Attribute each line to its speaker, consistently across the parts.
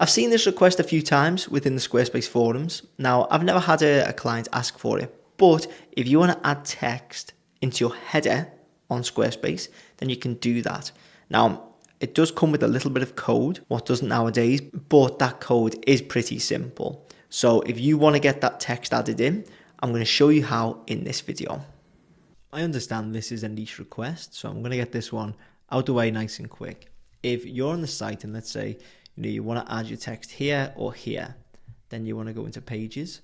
Speaker 1: I've seen this request a few times within the Squarespace forums. Now, I've never had a client ask for it, but if you want to add text into your header on Squarespace, then you can do that. Now, it does come with a little bit of code, what doesn't nowadays, but that code is pretty simple. So if you want to get that text added in, I'm going to show you how in this video. I understand this is a niche request, so I'm going to get this one out the way nice and quick. If you're on the site and let's say you want to add your text here or here, then you want to go into Pages,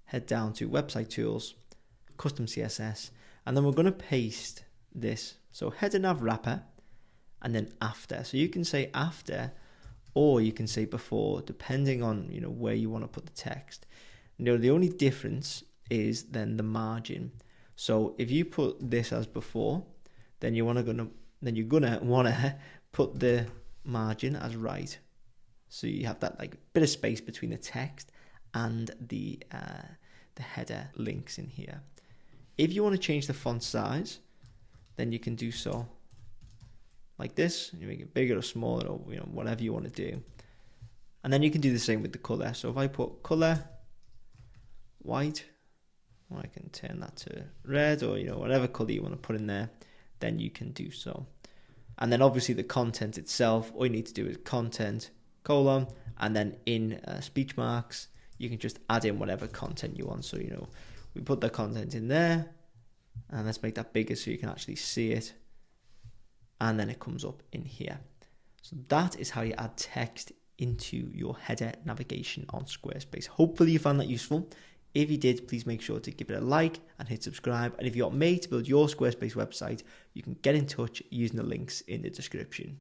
Speaker 1: head down to Website Tools, Custom CSS, and then we're going to paste this. So header nav wrapper, and then after. So you can say after, or you can say before, depending on where you want to put the text. The only difference is then the margin. So if you put this as before, then you're gonna want to put the margin as right. So you have that bit of space between the text and the header links in here. If you want to change the font size, then you can do so like this. You make it bigger or smaller, or whatever you want to do. And then you can do the same with the color. So if I put color white, or I can turn that to red, or whatever color you want to put in there, then you can do so. And then obviously the content itself, all you need to do is content, colon, and then in speech marks, you can just add in whatever content you want. So, we put the content in there, and let's make that bigger so you can actually see it. And then it comes up in here. So that is how you add text into your header navigation on Squarespace. Hopefully you found that useful. If you did, please make sure to give it a like and hit subscribe. And if you want me to build your Squarespace website, you can get in touch using the links in the description.